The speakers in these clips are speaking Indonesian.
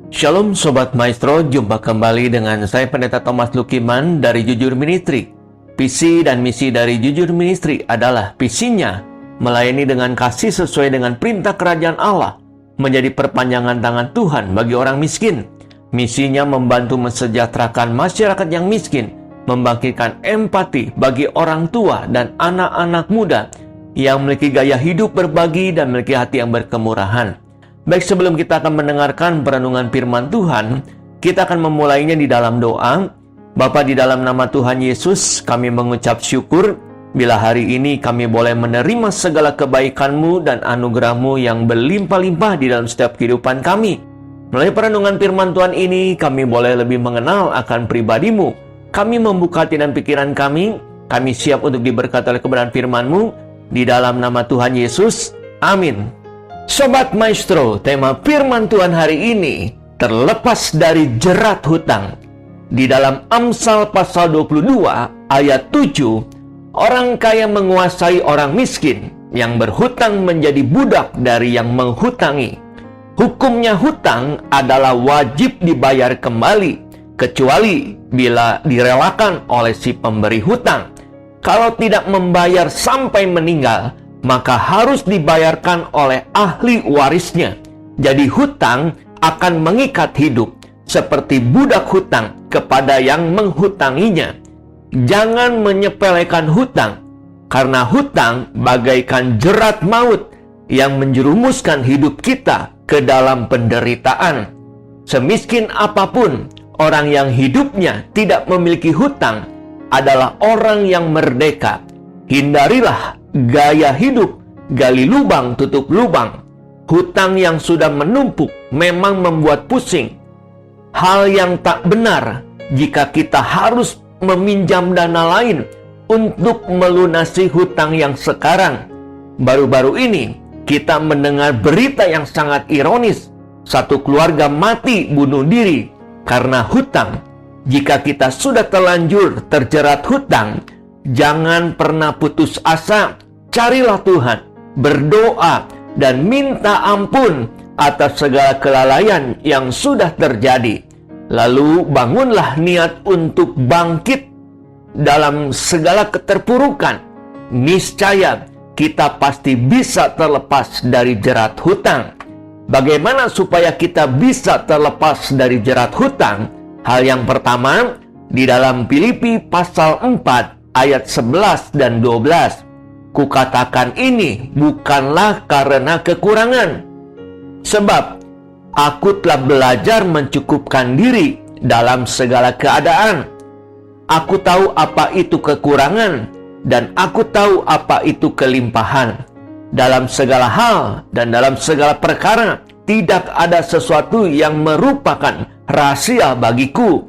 Shalom Sobat Maestro, jumpa kembali dengan saya Pendeta Thomas Lukiman dari Jujur Ministry. Visi dan misi dari Jujur Ministry adalah visinya melayani dengan kasih sesuai dengan perintah kerajaan Allah, menjadi perpanjangan tangan Tuhan bagi orang miskin. Misinya membantu mensejahterakan masyarakat yang miskin, membangkitkan empati bagi orang tua dan anak-anak muda yang memiliki gaya hidup berbagi dan memiliki hati yang berkemurahan. Baik, sebelum kita akan mendengarkan perenungan firman Tuhan, kita akan memulainya di dalam doa. Bapa, di dalam nama Tuhan Yesus, kami mengucap syukur bila hari ini kami boleh menerima segala kebaikan-Mu dan anugerah-Mu yang berlimpah-limpah di dalam setiap kehidupan kami. Melalui perenungan firman Tuhan ini, kami boleh lebih mengenal akan pribadi-Mu. Kami membuka hati dan pikiran kami siap untuk diberkati oleh kebenaran firman-Mu. Di dalam nama Tuhan Yesus, amin. Sobat Maestro, tema firman Tuhan hari ini terlepas dari jerat hutang. Di dalam Amsal pasal 22 ayat 7, orang kaya menguasai orang miskin, yang berhutang menjadi budak dari yang menghutangi. Hukumnya hutang adalah wajib dibayar kembali, kecuali bila direlakan oleh si pemberi hutang. Kalau tidak membayar sampai meninggal, maka harus dibayarkan oleh ahli warisnya. Jadi hutang akan mengikat hidup, seperti budak hutang kepada yang menghutanginya. Jangan menyepelekan hutang, karena hutang bagaikan jerat maut yang menjerumuskan hidup kita ke dalam penderitaan. Semiskin apapun, orang yang hidupnya tidak memiliki hutang adalah orang yang merdeka. Hindarilah gaya hidup gali lubang tutup lubang. Hutang yang sudah menumpuk memang membuat pusing. Hal yang tak benar jika kita harus meminjam dana lain untuk melunasi hutang yang sekarang. Baru-baru ini kita mendengar berita yang sangat ironis. Satu keluarga mati bunuh diri karena hutang. Jika kita sudah terlanjur terjerat hutang, jangan pernah putus asa. Carilah Tuhan, berdoa, dan minta ampun atas segala kelalaian yang sudah terjadi. Lalu bangunlah niat untuk bangkit dalam segala keterpurukan. Niscaya kita pasti bisa terlepas dari jerat hutang. Bagaimana supaya kita bisa terlepas dari jerat hutang? Hal yang pertama, di dalam Filipi pasal 4 ayat 11 dan 12. Kukatakan ini bukanlah karena kekurangan, sebab aku telah belajar mencukupkan diri dalam segala keadaan. Aku tahu apa itu kekurangan, dan aku tahu apa itu kelimpahan. Dalam segala hal dan dalam segala perkara, tidak ada sesuatu yang merupakan rahasia bagiku,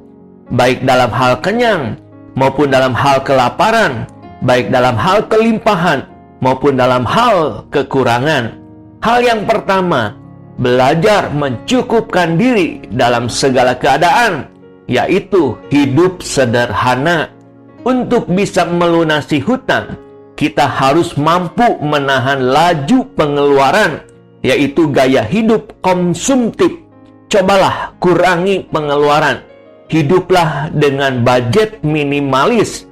baik dalam hal kenyang maupun dalam hal kelaparan, baik dalam hal kelimpahan maupun dalam hal kekurangan. Hal yang pertama, belajar mencukupkan diri dalam segala keadaan, yaitu hidup sederhana. Untuk bisa melunasi hutang, kita harus mampu menahan laju pengeluaran, yaitu gaya hidup konsumtif. Cobalah kurangi pengeluaran. Hiduplah dengan budget minimalis.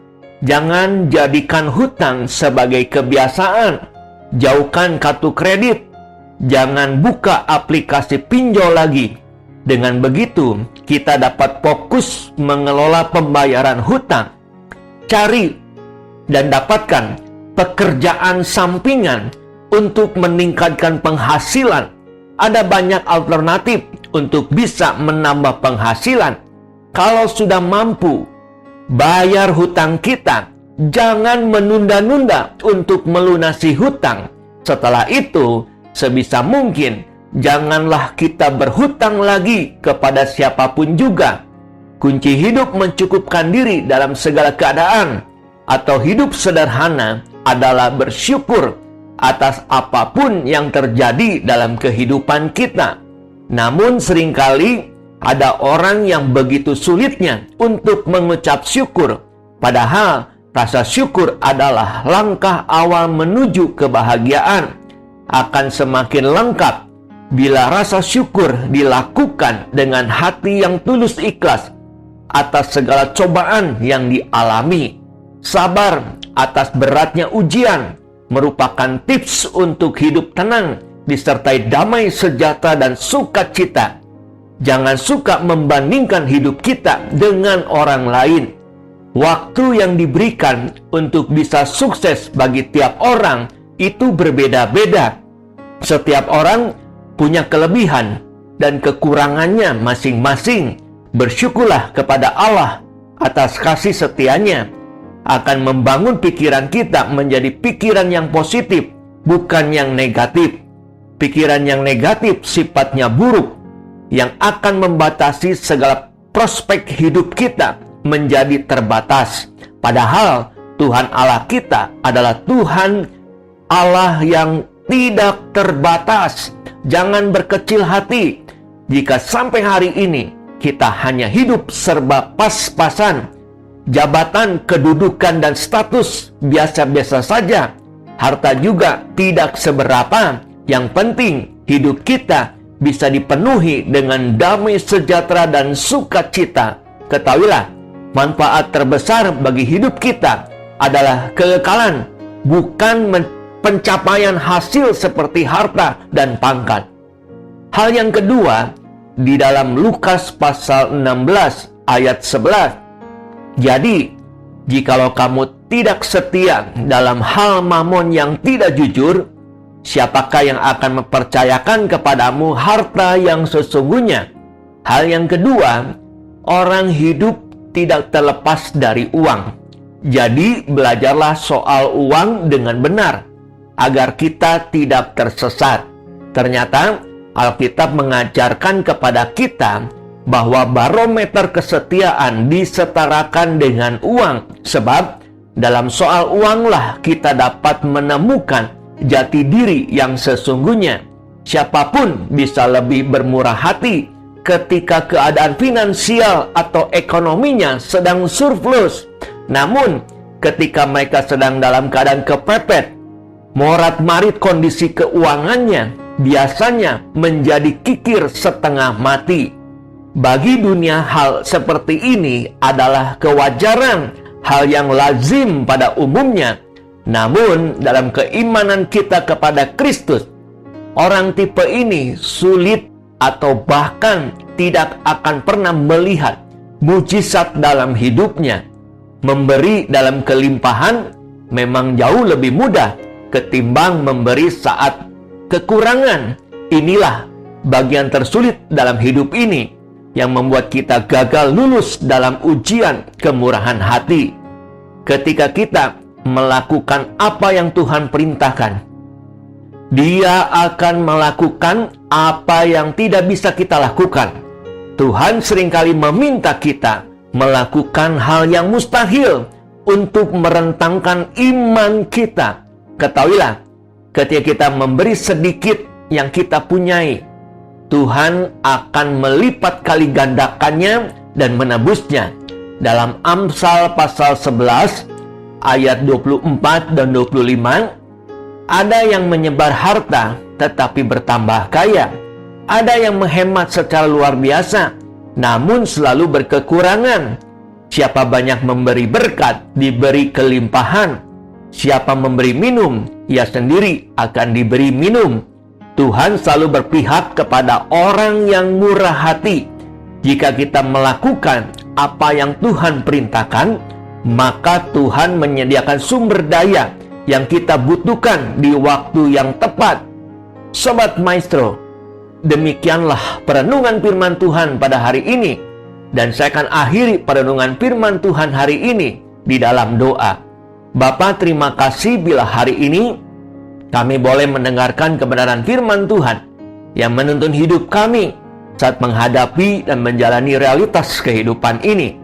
Jangan jadikan hutang sebagai kebiasaan. Jauhkan kartu kredit. Jangan buka aplikasi pinjol lagi. Dengan begitu, kita dapat fokus mengelola pembayaran hutang. Cari dan dapatkan pekerjaan sampingan untuk meningkatkan penghasilan. Ada banyak alternatif untuk bisa menambah penghasilan. Kalau sudah mampu bayar hutang kita, jangan menunda-nunda untuk melunasi hutang. Setelah itu, sebisa mungkin janganlah kita berhutang lagi kepada siapapun juga. Kunci hidup mencukupkan diri dalam segala keadaan atau hidup sederhana adalah bersyukur atas apapun yang terjadi dalam kehidupan kita. Namun seringkali ada orang yang begitu sulitnya untuk mengucap syukur. Padahal rasa syukur adalah langkah awal menuju kebahagiaan. Akan semakin lengkap Bila rasa syukur dilakukan dengan hati yang tulus ikhlas atas segala cobaan yang dialami, sabar atas beratnya ujian merupakan tips untuk hidup tenang disertai damai sejahtera dan sukacita. Jangan suka membandingkan hidup kita dengan orang lain. Waktu yang diberikan untuk bisa sukses bagi tiap orang itu berbeda-beda. Setiap orang punya kelebihan dan kekurangannya masing-masing. Bersyukurlah kepada Allah atas kasih setianya. Akan membangun pikiran kita menjadi pikiran yang positif, bukan yang negatif. Pikiran yang negatif sifatnya buruk, yang akan membatasi segala prospek hidup kita menjadi terbatas. Padahal Tuhan Allah kita adalah Tuhan Allah yang tidak terbatas. Jangan berkecil hati jika sampai hari ini kita hanya hidup serba pas-pasan. Jabatan, kedudukan, dan status biasa-biasa saja. Harta juga tidak seberapa. Yang penting hidup kita bisa dipenuhi dengan damai sejahtera dan sukacita. Ketahuilah, manfaat terbesar bagi hidup kita adalah kekekalan, bukan pencapaian hasil seperti harta dan pangkat. Hal yang kedua, di dalam Lukas pasal 16 ayat 11. Jadi, jikalau kamu tidak setia dalam hal mamon yang tidak jujur, siapakah yang akan mempercayakan kepadamu harta yang sesungguhnya? Hal yang kedua, orang hidup tidak terlepas dari uang. Jadi, belajarlah soal uang dengan benar, agar kita tidak tersesat. Ternyata, Alkitab mengajarkan kepada kita bahwa barometer kesetiaan disetarakan dengan uang. Sebab, dalam soal uanglah kita dapat menemukan jati diri yang sesungguhnya. Siapapun bisa lebih bermurah hati ketika keadaan finansial atau ekonominya sedang surplus. Namun, ketika mereka sedang dalam keadaan kepepet, morat-marit kondisi keuangannya biasanya menjadi kikir setengah mati. Bagi dunia, hal seperti ini adalah kewajaran, hal yang lazim pada umumnya. Namun, dalam keimanan kita kepada Kristus, orang tipe ini sulit atau bahkan tidak akan pernah melihat mujizat dalam hidupnya. Memberi dalam kelimpahan memang jauh lebih mudah ketimbang memberi saat kekurangan. Inilah bagian tersulit dalam hidup ini yang membuat kita gagal lulus dalam ujian kemurahan hati. Ketika kita melakukan apa yang Tuhan perintahkan, Dia akan melakukan apa yang tidak bisa kita lakukan. Tuhan seringkali meminta kita melakukan hal yang mustahil untuk merentangkan iman kita. Ketahuilah, ketika kita memberi sedikit yang kita punyai, Tuhan akan melipat kali gandakannya dan menebusnya. Dalam Amsal pasal 11 ayat 24 dan 25, ada yang menyebar harta tetapi bertambah kaya. Ada yang menghemat secara luar biasa namun selalu berkekurangan. Siapa banyak memberi berkat, diberi kelimpahan. Siapa memberi minum, ia sendiri akan diberi minum. Tuhan selalu berpihak kepada orang yang murah hati. Jika kita melakukan apa yang Tuhan perintahkan, maka Tuhan menyediakan sumber daya yang kita butuhkan di waktu yang tepat. Sobat Maestro, demikianlah perenungan firman Tuhan pada hari ini. Dan saya akan akhiri perenungan firman Tuhan hari ini di dalam doa. Bapa, terima kasih bila hari ini kami boleh mendengarkan kebenaran firman Tuhan yang menuntun hidup kami saat menghadapi dan menjalani realitas kehidupan ini.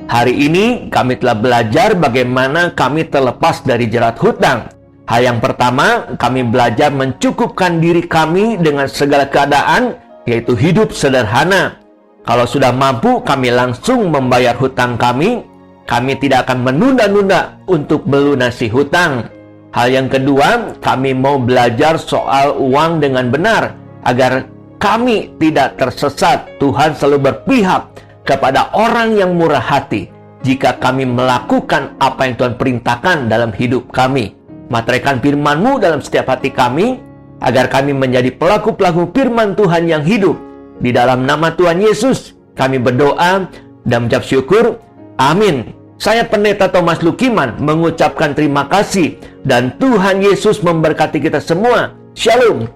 Hari ini kami telah belajar bagaimana kami terlepas dari jerat hutang. Hal yang pertama, kami belajar mencukupkan diri kami dengan segala keadaan, yaitu hidup sederhana. Kalau sudah mampu, kami langsung membayar hutang kami. Kami tidak akan menunda-nunda untuk melunasi hutang. Hal yang kedua, kami mau belajar soal uang dengan benar, agar kami tidak tersesat. Tuhan selalu berpihak kepada orang yang murah hati jika kami melakukan apa yang Tuhan perintahkan dalam hidup kami. Materaikan firman-Mu dalam setiap hati kami, agar kami menjadi pelaku-pelaku firman Tuhan yang hidup. Di dalam nama Tuhan Yesus, kami berdoa dan mengucap syukur. Amin. Saya Pendeta Thomas Lukiman mengucapkan terima kasih dan Tuhan Yesus memberkati kita semua. Shalom.